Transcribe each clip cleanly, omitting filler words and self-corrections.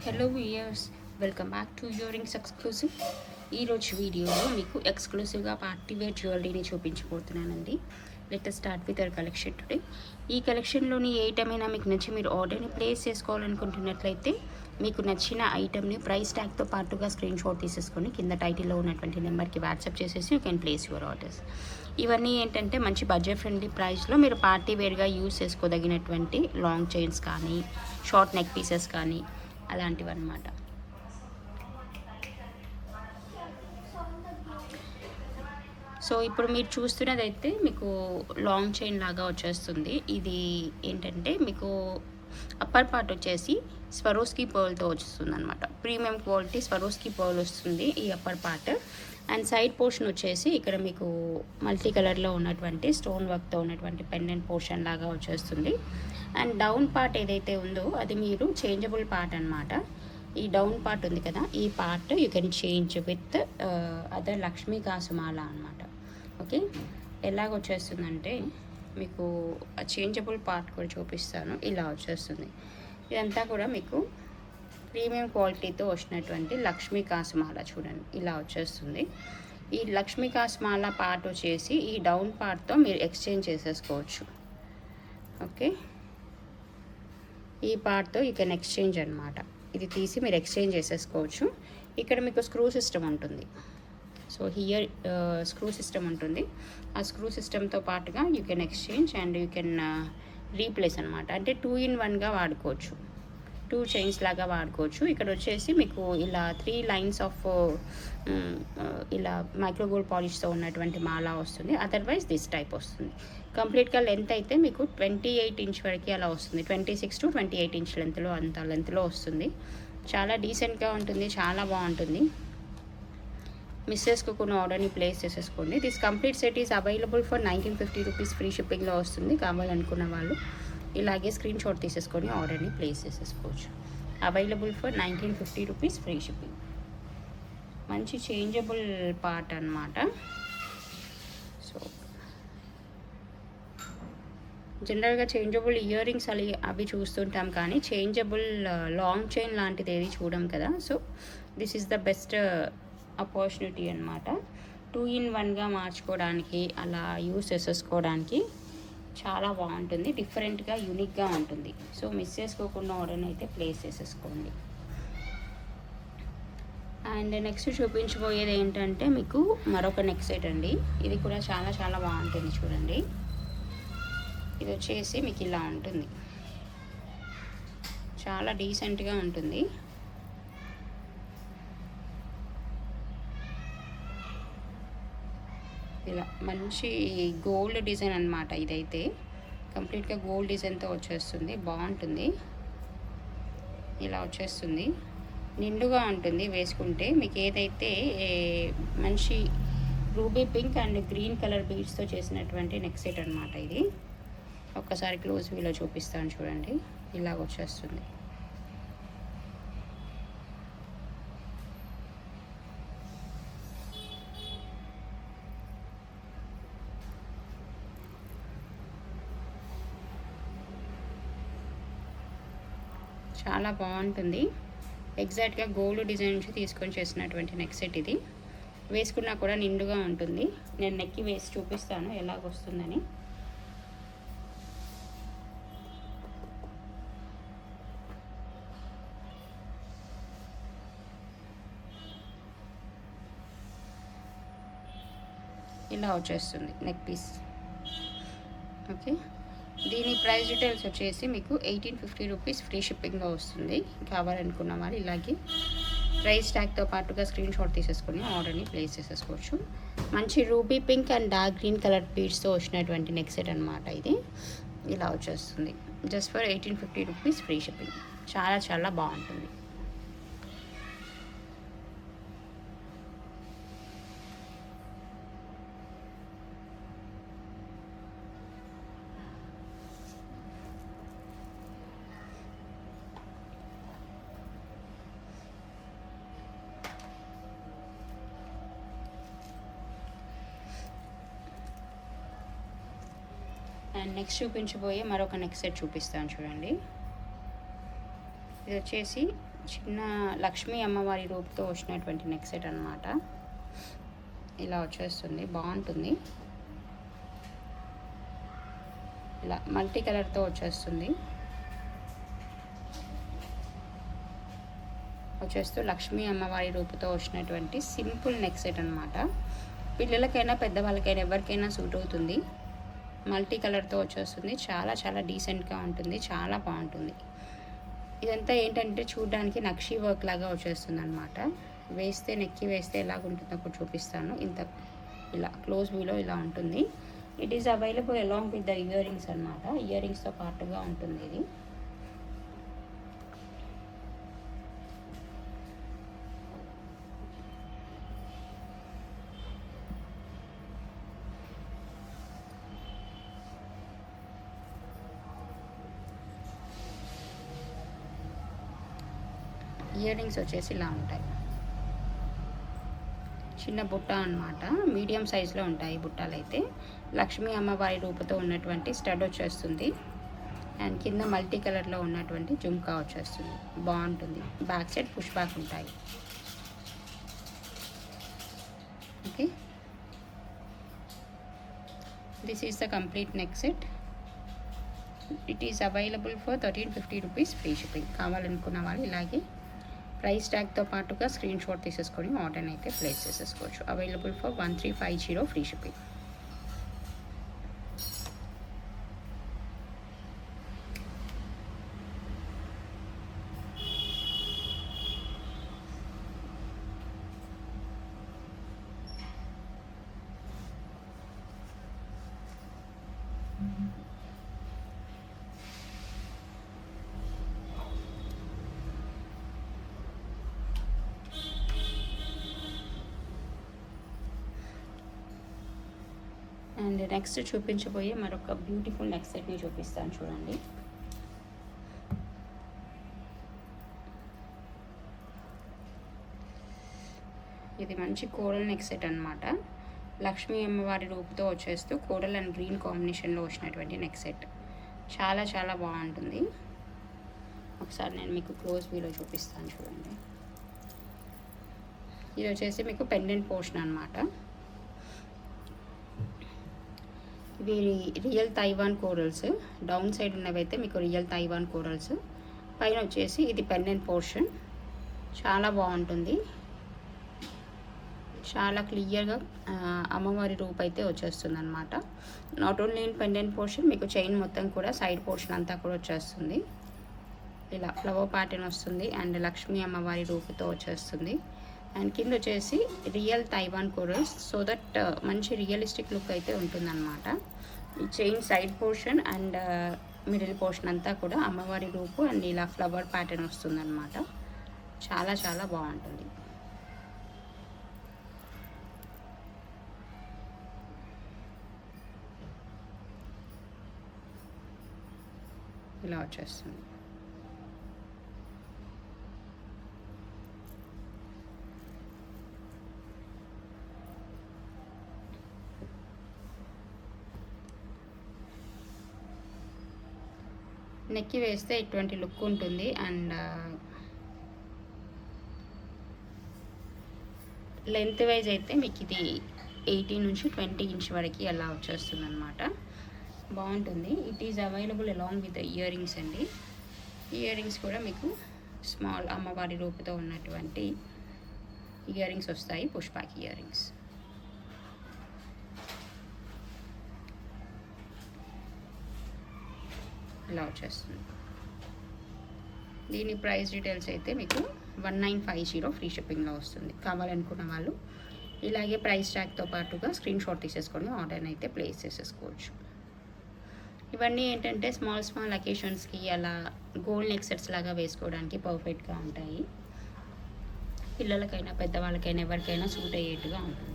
Hello viewers, welcome back to Yourings exclusive. ఈరోజు వీడియోలో మీకు ఎక్స్క్లూసివ్గా పార్టీ వేర్ జ్యువెలరీని చూపించబోతున్నానండి. Let us start with our collection today. ఈ కలెక్షన్లోని ఏ ఐటమ్ అయినా మీకు నచ్చి మీరు ఆర్డర్ని ప్లేస్ చేసుకోవాలనుకుంటున్నట్లయితే మీకు నచ్చిన ఐటమ్ని ప్రైస్ ట్యాగ్తో పాటుగా స్క్రీన్ షాట్ తీసేసుకొని కింద టైటిల్లో ఉన్నటువంటి నెంబర్కి వాట్సాప్ చేసేసి you can place your orders. ఇవన్నీ ఏంటంటే మంచి బడ్జెట్ ఫ్రెండ్లీ ప్రైస్లో మీరు పార్టీ వేర్గా యూస్ చేసుకోదగినటువంటి లాంగ్ చైన్స్ కానీ, షార్ట్ నెక్ పీసెస్ కానీ అలాంటివి అన్నమాట. సో ఇప్పుడు మీరు చూస్తున్నదైతే మీకు లాంగ్ చైన్ లాగా వచ్చేస్తుంది. ఇది ఏంటంటే మీకు అప్పర్ పార్ట్ వచ్చేసి స్వరోస్కీ పర్ల్తో వస్తుంది అనమాట. ప్రీమియం క్వాలిటీ స్వరోస్కీ పర్ల్ వస్తుంది ఈ upper part. And side portion వచ్చేసి ఇక్కడ మీకు మల్టీ కలర్లో ఉన్నటువంటి స్టోన్ వర్క్తో ఉన్నటువంటి పెండెంట్ పోర్షన్ లాగా వచ్చేస్తుంది. అండ్ డౌన్ పార్ట్ ఏదైతే ఉందో అది మీరు చేంజబుల్ పార్ట్ అనమాట. ఈ డౌన్ పార్ట్ ఉంది కదా, ఈ part you can change with other Lakshmi కాసుమాల అనమాట. ఓకే, ఎలాగొచ్చేస్తుందంటే మీకు ఆ చేంజబుల్ పార్ట్ కూడా చూపిస్తాను. ఇలా వచ్చేస్తుంది. ఇదంతా కూడా మీకు ప్రీమియం క్వాలిటీతో వచ్చినటువంటి లక్ష్మీ కాసుమాల చూడండి, ఇలా వచ్చేస్తుంది. ఈ లక్ష్మీ కాసుమాల పార్ట్ వచ్చేసి ఈ డౌన్ పార్ట్తో మీరు ఎక్స్చేంజ్ చేసేసుకోవచ్చు. ఓకే, ఈ పార్ట్తో యూ కెన్ ఎక్స్చేంజ్ అనమాట. ఇది తీసి మీరు ఎక్స్చేంజ్ చేసేసుకోవచ్చు. ఇక్కడ మీకు స్క్రూ సిస్టమ్ ఉంటుంది. సో హియర్ స్క్రూ సిస్టమ్ ఉంటుంది. ఆ స్క్రూ సిస్టమ్తో పాటుగా you can exchange and you can replace అనమాట. అంటే 2-in-1గా వాడుకోవచ్చు, 2 చైన్స్ లాగా వాడుకోవచ్చు. ఇక్కడ వచ్చేసి మీకు ఇలా 3 లైన్స్ ఆఫ్ ఇలా మైక్రోగోల్డ్ పాలిష్తో ఉన్నటువంటి మాల వస్తుంది. అదర్వైజ్ దిస్ టైప్ వస్తుంది. కంప్లీట్గా లెంత్ అయితే మీకు 28 ఇంచ్ వరకు అలా వస్తుంది. 26 to 28 ఇంచ్ లెంత్లో, అంత లెంత్లో వస్తుంది. చాలా డీసెంట్గా ఉంటుంది, చాలా బాగుంటుంది. మిస్ చేసుకోకుండా ఆర్డర్ని ప్లేస్ చేసేసుకోండి. This complete set is available for 1950 rupees free షిప్పింగ్లో వస్తుంది. కావాలనుకున్న వాళ్ళు ఇలాగే స్క్రీన్ షాట్ తీసేసుకొని ఆర్డర్ని ప్లేస్ చేసేసుకోవచ్చు. Available for 1950 rupees free shipping. మంచి చేంజబుల్ పార్ట్ అనమాట. సో జనరల్గా చేంజబుల్ ఇయర్ రింగ్స్ అవి చూస్తుంటాం, కానీ చేంజబుల్ లాంగ్ చైన్ లాంటిది ఏది చూడం కదా. So this is the best opportunity అనమాట. 2-in-1గా మార్చుకోవడానికి, అలా యూస్ చేసేసుకోవడానికి చాలా బాగుంటుంది. డిఫరెంట్గా, యూనిక్గా ఉంటుంది. సో మిస్ చేసుకోకుండా ఆర్డర్ని అయితే ప్లేస్ చేసేసుకోండి. అండ్ నెక్స్ట్ చూపించబోయేది ఏంటంటే మీకు మరొక నెక్ సెట్ అండి. ఇది కూడా చాలా చాలా బాగుంటుంది చూడండి. ఇది వచ్చేసి మీకు ఇలా ఉంటుంది, చాలా డీసెంట్గా ఉంటుంది. ఇలా మంచి గోల్డ్ డిజైన్ అనమాట. ఇదైతే కంప్లీట్గా గోల్డ్ డిజైన్తో వచ్చేస్తుంది, బాగుంటుంది. ఇలా వచ్చేస్తుంది, నిండుగా ఉంటుంది వేసుకుంటే. మీకు ఏదైతే మంచి ruby pink and green colour బీడ్స్తో చేసినటువంటి నెక్ సెట్ అనమాట ఇది. ఒక్కసారి క్లోజ్ వ్యూలో చూపిస్తాను చూడండి, ఇలాగ వచ్చేస్తుంది. చాలా బాగుంటుంది. ఎగ్జాక్ట్గా గోల్డ్ డిజైన్ నుంచి తీసుకొని చేసినటువంటి నెక్ సెట్ ఇది. వేసుకున్నా కూడా నిండుగా ఉంటుంది. నేను నెక్కి వేసి చూపిస్తాను ఎలాగొస్తుందని. ఇలా వచ్చేస్తుంది నెక్ పీస్. ఓకే, దీని ప్రైస్ డీటెయిల్స్ వచ్చేసి మీకు 1850 రూపీస్ ఫ్రీ షిప్పింగ్లో వస్తుంది. కావాలనుకున్న వాళ్ళు ఇలాగే ప్రైస్ ట్యాగ్తో పాటుగా స్క్రీన్ షాట్ తీసేసుకొని ఆర్డర్ని ప్లేస్ చేసేసుకోవచ్చు. మంచి ruby pink and dark green colour బీడ్స్తో వచ్చినటువంటి నెక్ సెట్ అనమాట ఇది. ఇలా వచ్చేస్తుంది just for 1850 rupees free shipping. చాలా చాలా బాగుంటుంది. అండ్ నెక్స్ట్ చూపించబోయే మరొక నెక్ సెట్ చూపిస్తాను చూడండి. ఇది వచ్చేసి చిన్న లక్ష్మీ అమ్మవారి రూపుతో వచ్చినటువంటి నెక్ సెట్ అనమాట. ఇలా వచ్చేస్తుంది, బాగుంటుంది. ఇలా మల్టీ కలర్తో వచ్చేస్తుంది. వచ్చేస్తూ లక్ష్మీ అమ్మవారి రూపుతో వచ్చినటువంటి సింపుల్ నెక్ సెట్ అనమాట. పిల్లలకైనా పెద్దవాళ్ళకైనా ఎవరికైనా సూట్ అవుతుంది. మల్టీ కలర్తో వచ్చేస్తుంది. చాలా చాలా డీసెంట్గా ఉంటుంది, చాలా బాగుంటుంది. ఇదంతా ఏంటంటే చూడడానికి నక్షీ వర్క్ లాగా వచ్చేస్తుంది అనమాట. వేస్తే నెక్కి వేస్తే ఎలాగుంటుందో కూడా చూపిస్తాను. ఇలా క్లోజ్ వ్యూలో ఇలా ఉంటుంది. It is available along with the ear rings అనమాట. ఇయర్ రింగ్స్తో పాటుగా ఉంటుంది ఇది. ఇయర్ రింగ్స్ వచ్చేసి ఇలా ఉంటాయి. చిన్న బుట్ట అనమాట, మీడియం సైజులో ఉంటాయి బుట్టాలు అయితే. లక్ష్మీ అమ్మవారి రూపుతో ఉన్నటువంటి స్టడ్ వచ్చేస్తుంది. అండ్ కింద మల్టీ కలర్లో ఉన్నటువంటి జుమ్కా వచ్చేస్తుంది, బాగుంటుంది. బ్యాక్ సైడ్ పుష్ బ్యాక్ ఉంటాయి. Okay, this is the complete neck set. It is available for 1350 rupees free shipping. కావాలనుకున్న వాళ్ళు ఇలాగే ప్రైస్ ట్యాగ్తో పాటుగా స్క్రీన్ షాట్ తీసేసుకొని ఆర్డర్ అయితే ప్లేస్ చేసేసుకోవచ్చు. Available for 1350 free shipping. And next చూపించబోయే మరొక బ్యూటిఫుల్ నెక్ సెట్ని చూపిస్తాను చూడండి. ఇది మంచి కోరల్ నెక్ సెట్ అనమాట. లక్ష్మీ అమ్మవారి రూపుతో వచ్చేస్తూ కోరల్ అండ్ గ్రీన్ కాంబినేషన్లో వచ్చినటువంటి నెక్ సెట్. చాలా చాలా బాగుంటుంది. ఒకసారి నేను మీకు క్లోజ్ వ్యూలో చూపిస్తాను చూడండి. ఇది వచ్చేసి మీకు పెండెంట్ పోర్షన్ అనమాట. ఇవి real Taiwan corals. Down side ఉన్నవైతే మీకు రియల్ తైవాన్ కోరల్స్. పైన వచ్చేసి ఇది పెండెంట్ పోర్షన్. చాలా బాగుంటుంది. చాలా క్లియర్గా అమ్మవారి రూప్ అయితే వచ్చేస్తుంది అనమాట. Not only in pendant portion, మీకు చైన్ మొత్తం కూడా సైడ్ పోర్షన్ అంతా కూడా వచ్చేస్తుంది. ఇలా ఫ్లవర్ ప్యాటర్న్ వస్తుంది అండ్ లక్ష్మీ అమ్మవారి రూపుతో వచ్చేస్తుంది. అండ్ కింద వచ్చేసి real Taiwan corals, so that మంచి రియలిస్టిక్ లుక్ అయితే ఉంటుందన్నమాట. ఈ chain side portion and middle portion అంతా కూడా అమ్మవారి రూపు అండ్ ఇలా ఫ్లవర్ ప్యాటర్న్ వస్తుందన్నమాట. చాలా చాలా బాగుంటుంది. ఇలా వచ్చేస్తుంది. నెక్కి వేస్తే ఇటువంటి లుక్ ఉంటుంది. అండ్ లెంత్ వైజ్ అయితే మీకు ఇది 18 నుంచి 20 ఇంచ్ వరకు అలా వచ్చేస్తుంది అనమాట. బాగుంటుంది. It is available along with ear rings అండి. ఇయర్ రింగ్స్ కూడా మీకు స్మాల్ అమ్మవారి రూపుతో ఉన్నటువంటి ఇయర్ రింగ్స్ వస్తాయి, పుష్ బ్యాక్ ఇయర్ రింగ్స్. ఇలా వచ్చేస్తుంది. దీని ప్రైస్ డీటెయిల్స్ అయితే మీకు 1950 ఫ్రీ షిప్పింగ్లో వస్తుంది. కావాలనుకున్న వాళ్ళు ఇలాగే ప్రైస్ ట్యాగ్తో పాటుగా స్క్రీన్ షాట్ తీసేసుకొని ఆర్డర్ని అయితే ప్లేస్ చేసేసుకోవచ్చు. ఇవన్నీ ఏంటంటే స్మాల్ స్మాల్ అకేషన్స్కి అలా గోల్డ్ నెక్ సెట్స్ లాగా వేసుకోవడానికి పర్ఫెక్ట్గా ఉంటాయి. పిల్లలకైనా పెద్దవాళ్ళకైనా ఎవరికైనా సూట్ అయ్యేట్టుగా ఉంటుంది.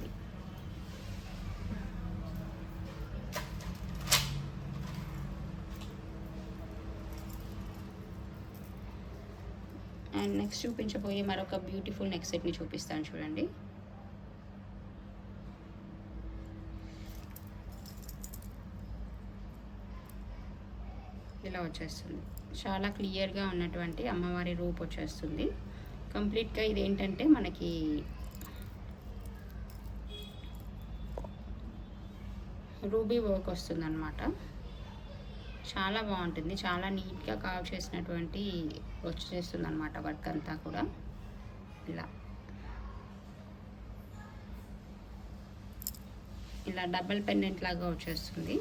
అండ్ నెక్స్ట్ చూపించబోయే మరొక బ్యూటిఫుల్ నెక్ సెట్ని చూపిస్తాను చూడండి. ఇలా వచ్చేసి వచ్చేస్తుంది. చాలా క్లియర్గా ఉన్నటువంటి అమ్మవారి రూప్ వచ్చేస్తుంది. కంప్లీట్గా ఇదేంటంటే మనకి రూబీ వర్క్ వస్తుందన్నమాట. చాలా బాగుంటుంది. చాలా నీట్గా కార్వ్ చేసినటువంటి వచ్చేస్తుంది అనమాట వర్క్ అంతా కూడా. ఇలా డబల్ పెండెంట్ లాగా వచ్చేస్తుంది.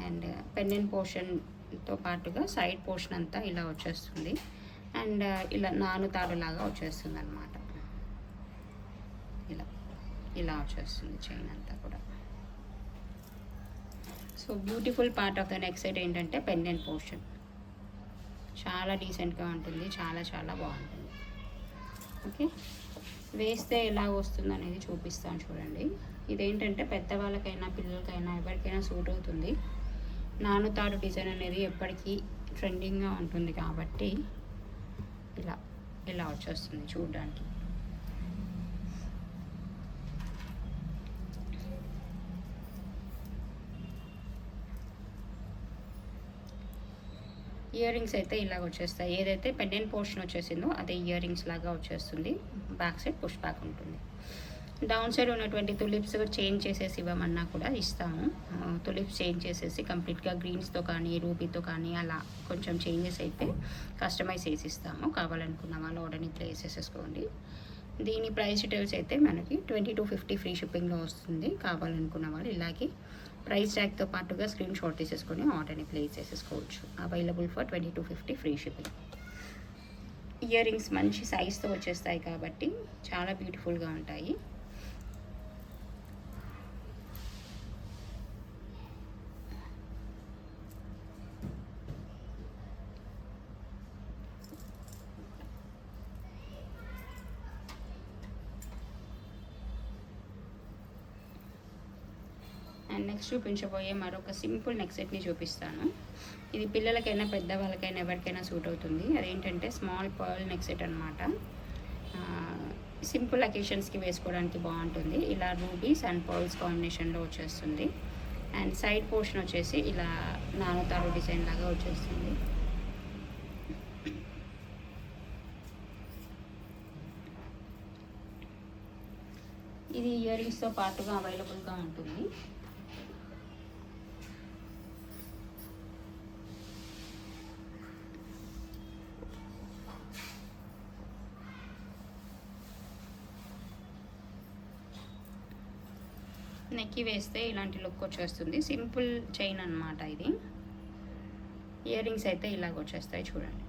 అండ్ పెండెంట్ పోర్షన్తో పాటుగా సైడ్ పోర్షన్ అంతా ఇలా వచ్చేస్తుంది. అండ్ ఇలా నానుతాడు లాగా వచ్చేస్తుంది అనమాట. ఇలా వచ్చేస్తుంది చైన్ అంతా కూడా. So beautiful part of the neck set ఏంటంటే పెండెంట్ పోర్షన్. చాలా డీసెంట్గా ఉంటుంది. చాలా చాలా బాగుంటుంది. ఓకే, వేస్తే ఎలా వస్తుంది అనేది చూపిస్తాను చూడండి. ఇదేంటంటే పెద్దవాళ్ళకైనా పిల్లలకైనా ఎవరికైనా సూట్ అవుతుంది. నానుతాడు డిజైన్ అనేది ఎప్పటికీ ట్రెండింగ్గా ఉంటుంది కాబట్టి ఇలా వచ్చేస్తుంది చూడడానికి. ఇయర్ రింగ్స్ అయితే ఇలాగ వచ్చేస్తాయి. ఏదైతే పెండెంట్ పోర్షన్ వచ్చేసిందో అదే ఇయర్ రింగ్స్ లాగా వచ్చేస్తుంది. బ్యాక్ సైడ్ పుష్ బ్యాక్ ఉంటుంది. డౌన్ సైడ్ ఉన్నటువంటి తులిప్స్ చేంజ్ చేసేసి ఇవ్వమన్నా కూడా ఇస్తాము. తులిప్స్ చేంజ్ చేసేసి కంప్లీట్గా గ్రీన్స్తో కానీ రూబీతో కానీ అలా కొంచెం చేంజెస్ అయితే కస్టమైజ్ చేసి ఇస్తాము. కావాలనుకున్న వాళ్ళు ఆర్డర్ని ప్లేస్ చేసేసుకోండి. దీని ప్రైస్ డీటెయిల్స్ అయితే మనకి 2250 ఫ్రీ షిప్పింగ్లో వస్తుంది. కావాలనుకున్న వాళ్ళు ఇలాగే ప్రైస్ ట్యాగ్తో పాటుగా స్క్రీన్ షాట్ తీసేసుకొని ఆర్డర్ని ప్లేస్ చేసేసుకోవచ్చు. Available for 2250 free shipping. Ear rings మంచి సైజ్తో వచ్చేస్తాయి కాబట్టి చాలా బ్యూటిఫుల్గా ఉంటాయి. అండ్ నెక్స్ట్ చూపించబోయే మరొక సింపుల్ నెక్ సెట్ని చూపిస్తాను. ఇది పిల్లలకైనా పెద్దవాళ్ళకైనా ఎవరికైనా సూట్ అవుతుంది. అదేంటంటే స్మాల్ పర్ల్ నెక్ సెట్ అనమాట. సింపుల్ అకేషన్స్కి వేసుకోవడానికి బాగుంటుంది. ఇలా రూబీస్ అండ్ పర్ల్స్ కాంబినేషన్లో వచ్చేస్తుంది. అండ్ సైడ్ పోర్షన్ వచ్చేసి ఇలా నానుతారు డిజైన్ లాగా వచ్చేస్తుంది. ఇది ఇయర్ రింగ్స్తో పాటుగా అవైలబుల్గా ఉంటుంది. నెక్కి వేస్తే ఇలాంటి లుక్ వచ్చేస్తుంది. సింపుల్ చైన్ అన్నమాట ఇది. ఇయర్ రింగ్స్ అయితే ఇలాగ వచ్చేస్తాయి చూడండి.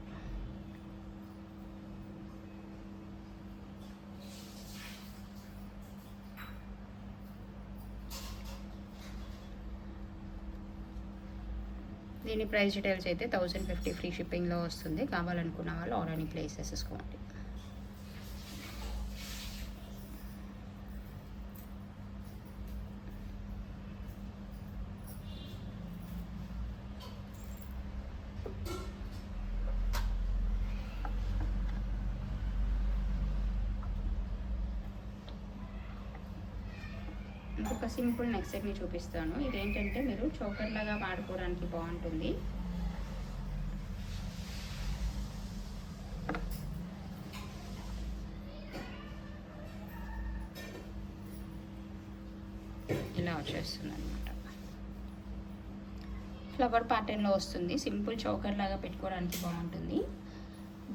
దీని ప్రైస్ డీటెయిల్స్ అయితే 1050 ఫ్రీ షిప్పింగ్లో వస్తుంది. కావాలనుకున్న వాళ్ళు ఆర్డర్ని ప్లేస్ చేసేసుకోండి. ఇంకొక సింపుల్ నెక్ సెట్ని చూపిస్తాను. ఇదేంటంటే మీరు చోకర్ లాగా వాడుకోవడానికి బాగుంటుంది. ఇలా వచ్చేస్తుంది అనమాట. ఫ్లవర్ ప్యాటర్న్లో వస్తుంది. సింపుల్ చోకర్ లాగా పెట్టుకోవడానికి బాగుంటుంది.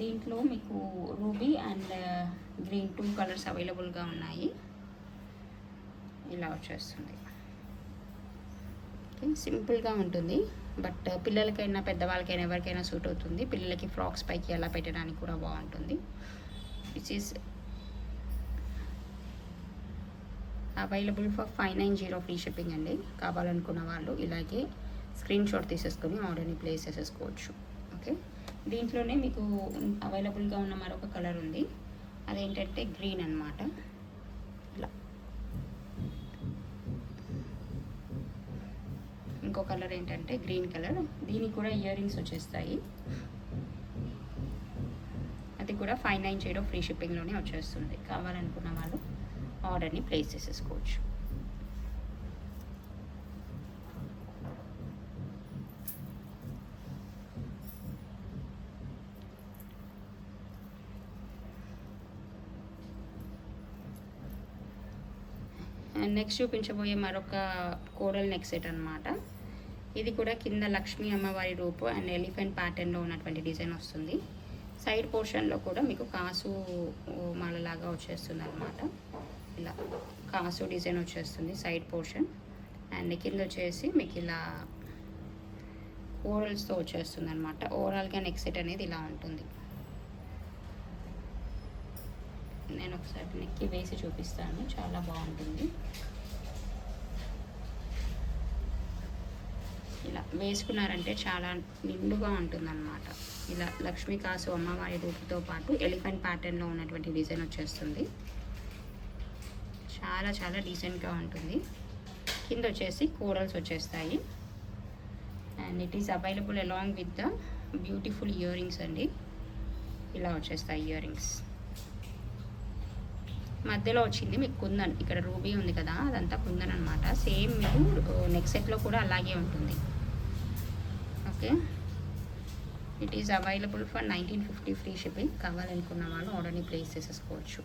దీంట్లో మీకు రూబీ అండ్ గ్రీన్ 2 కలర్స్ అవైలబుల్గా ఉన్నాయి. ఇలా వచ్చేస్తుంది. సింపుల్గా ఉంటుంది. బట్ పిల్లలకైనా పెద్దవాళ్ళకైనా ఎవరికైనా సూట్ అవుతుంది. పిల్లలకి ఫ్రాక్స్ పైకి అలా పెట్టడానికి కూడా బాగుంటుంది. Which is available for 590 free shipping అండి. కావాలనుకున్న వాళ్ళు ఇలాగే స్క్రీన్ షాట్ తీసేసుకొని ఆర్డర్ని ప్లేస్ చేసేసుకోవచ్చు. ఓకే, దీంట్లోనే మీకు అవైలబుల్గా ఉన్న మరొక కలర్ ఉంది. అదేంటంటే గ్రీన్ అన్నమాట. ఇలా ఇంకో కలర్ ఏంటంటే గ్రీన్ కలర్. దీనికి కూడా ఇయర్ రింగ్స్ వచ్చేస్తాయి. అది కూడా 590 ఫ్రీ షిప్పింగ్లోనే వచ్చేస్తుంది. కావాలనుకున్న వాళ్ళు ఆర్డర్ని ప్లేస్ చేసేసుకోవచ్చు. అండ్ నెక్స్ట్ చూపించబోయే మరొక కోరల్ నెక్ సెట్ అనమాట. ఇది కూడా కింద లక్ష్మీ అమ్మవారి రూపు అండ్ ఎలిఫెంట్ ప్యాటర్న్లో ఉన్నటువంటి డిజైన్ వస్తుంది. సైడ్ పోర్షన్లో కూడా మీకు కాసు మాలలాగా వచ్చేస్తుంది అనమాట. ఇలా కాసు డిజైన్ వచ్చేస్తుంది సైడ్ పోర్షన్. అండ్ కింద వచ్చేసి మీకు ఇలా కోరల్స్తో వచ్చేస్తుంది అనమాట. ఓవరాల్గా నెక్ సెట్ అనేది ఇలా ఉంటుంది. నేను ఒకసారి నెక్కి వేసి చూపిస్తాను, చాలా బాగుంటుంది. ఇలా వేసుకున్నారంటే చాలా నిండుగా ఉంటుందన్నమాట. ఇలా లక్ష్మీ కాసు అమ్మవారి రూపుతో పాటు ఎలిఫెంట్ ప్యాటర్న్లో ఉన్నటువంటి డిజైన్ వచ్చేస్తుంది. చాలా చాలా డీసెంట్గా ఉంటుంది. కింద వచ్చేసి కోరల్స్ వచ్చేస్తాయి. And it is available along with the beautiful ear rings అండి. ఇలా వచ్చేస్తాయి ఇయర్ రింగ్స్. మధ్యలో వచ్చింది మీకు కుందన్, ఇక్కడ రూబీ ఉంది కదా అదంతా కుందన్ అనమాట. సేమ్ మీకు నెక్ సెట్లో కూడా అలాగే ఉంటుంది. Okay, it is available for 1950 free shipping. కావాలనుకున్న వాళ్ళు ఆర్డర్ని ప్లేస్ చేసేసుకోవచ్చు.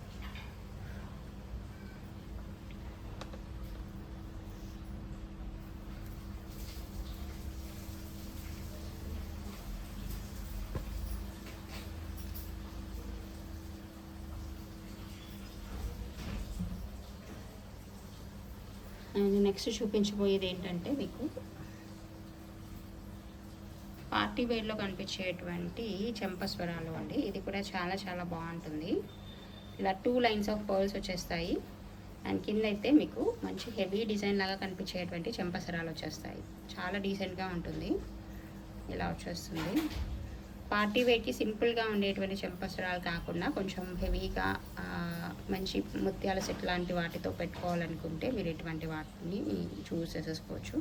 అండ్ నెక్స్ట్ చూపించబోయేది ఏంటంటే మీకు పార్టీ వేర్లో కనిపించేటువంటి చెంపస్వరాలు అండి. ఇది కూడా చాలా చాలా బాగుంటుంది. ఇలా 2 లైన్స్ ఆఫ్ పర్ల్స్ వచ్చేస్తాయి. అండ్ కింద అయితే మీకు మంచి హెవీ డిజైన్ లాగా కనిపించేటువంటి చెంపస్వరాలు వచ్చేస్తాయి. చాలా డీసెంట్గా ఉంటుంది. ఇలా వచ్చేస్తుంది. పార్టీ వేర్కి సింపుల్గా ఉండేటువంటి చెంపస్వరాలు కాకుండా కొంచెం హెవీగా మంచి ముత్యాల సెట్ లాంటి వాటితో పెట్టుకోవాలనుకుంటే మీరు ఇటువంటి వాటిని చూస్ చేసేసుకోవచ్చు.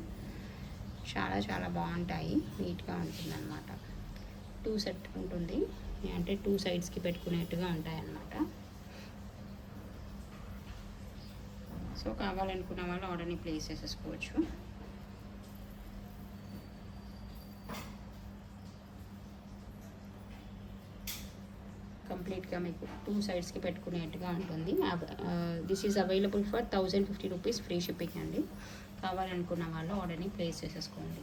చాలా చాలా బాగుంటాయి, నీట్గా ఉంటుంది అనమాట. 2 సెట్ ఉంటుంది, అంటే 2 సైడ్స్కి పెట్టుకునేట్టుగా ఉంటాయన్నమాట. సో కావాలనుకున్న వాళ్ళు ఆర్డర్ని ప్లేస్ చేసేసుకోవచ్చు. కంప్లీట్గా మీకు 2 సైడ్స్కి పెట్టుకునేట్టుగా ఉంటుంది. This is available for 1050 rupees free shipping అండి. కావాలనుకున్న వాళ్ళు ఆర్డర్ని ప్లేస్ చేసేసుకోండి.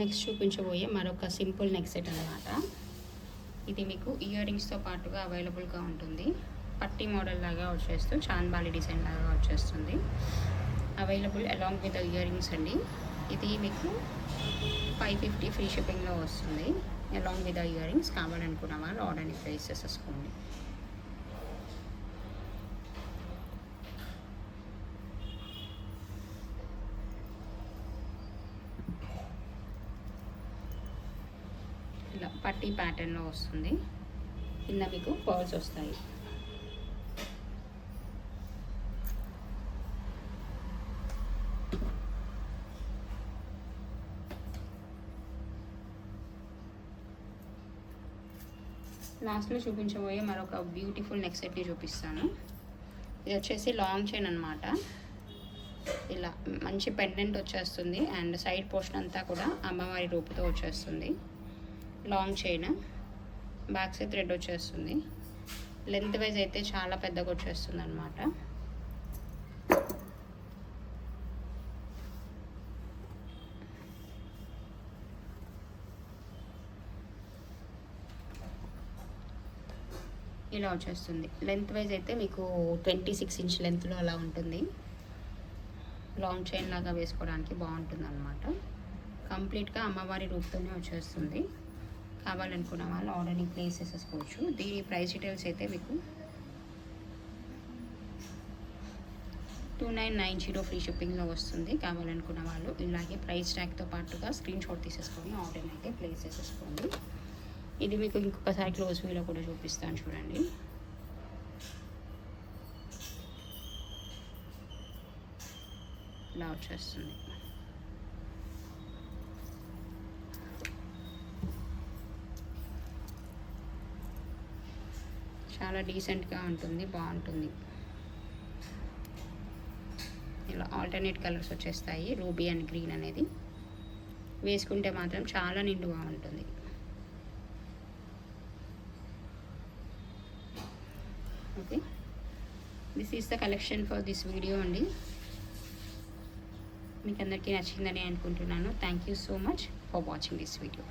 నెక్స్ట్ చూపించబోయే మరొక సింపుల్ నెక్ సెట్ అనమాట. ఇది మీకు ఇయర్ రింగ్స్తో పాటుగా అవైలబుల్గా ఉంటుంది. పట్టీ మోడల్ లాగా వచ్చేస్తూ చాన్బాలి డిజైన్ లాగా వచ్చేస్తుంది. Available along with ear rings అండి. ఇది మీకు 550 ఫ్రీ షిప్పింగ్లో వస్తుంది అలాంగ్ విత్ ఇయర్ రింగ్స్. కావాలనుకున్న వాళ్ళు ఆర్డర్ని ప్లేస్ చేసేసుకోండి. ఇలా పట్టీ ప్యాటర్న్లో వస్తుంది. కింద మీకు పర్ల్స్ వస్తాయి. లాస్ట్లో చూపించబోయే మరొక బ్యూటిఫుల్ నెక్ సెట్ని చూపిస్తాను. ఇది వచ్చేసి లాంగ్ చైన్ అనమాట. ఇలా మంచి పెండెంట్ వచ్చేస్తుంది అండ్ సైడ్ పోర్షన్ అంతా కూడా అమ్మవారి రూపుతో వచ్చేస్తుంది. Long chain, back side thread వచ్చేస్తుంది. లెంత్ వైజ్ అయితే చాలా పెద్దగా వచ్చేస్తుంది అనమాట. ఇలా వచ్చేస్తుంది. లెంత్ వైజ్ అయితే మీకు 26 ఇంచ్ లెంత్లో అలా ఉంటుంది. లాంగ్ చైన్ లాగా వేసుకోవడానికి బాగుంటుంది అనమాట. కంప్లీట్గా అమ్మవారి రూపుతోనే వచ్చేస్తుంది. కావాలనుకున్న వాళ్ళు ఆర్డర్ని ప్లేస్ చేసేసుకోవచ్చు. దీని ప్రైస్ డీటెయిల్స్ అయితే మీకు 2990 ఫ్రీ షిప్పింగ్లో వస్తుంది. కావాలనుకున్న వాళ్ళు ఇలాగే ప్రైస్ ట్యాగ్తో పాటుగా స్క్రీన్ షాట్ తీసేసుకొని ఆర్డర్ని అయితే ప్లేస్ చేసేసుకోండి. ఇది మీకు ఇంకొకసారి క్లోజ్ వ్యూలో కూడా చూపిస్తాను చూడండి. ఇలా వచ్చేస్తుంది. చాలా డీసెంట్గా ఉంటుంది, బాగుంటుంది. ఇలా ఆల్టర్నేట్ కలర్స్ వచ్చేస్తాయి, రూబీ అండ్ గ్రీన్ అనేది. వేసుకుంటే మాత్రం చాలా నిండుగా ఉంటుంది. Okay, this is the collection for this video అండి. మీకు అందరికీ నచ్చిందని అనుకుంటున్నాను. Thank you so much for watching this video.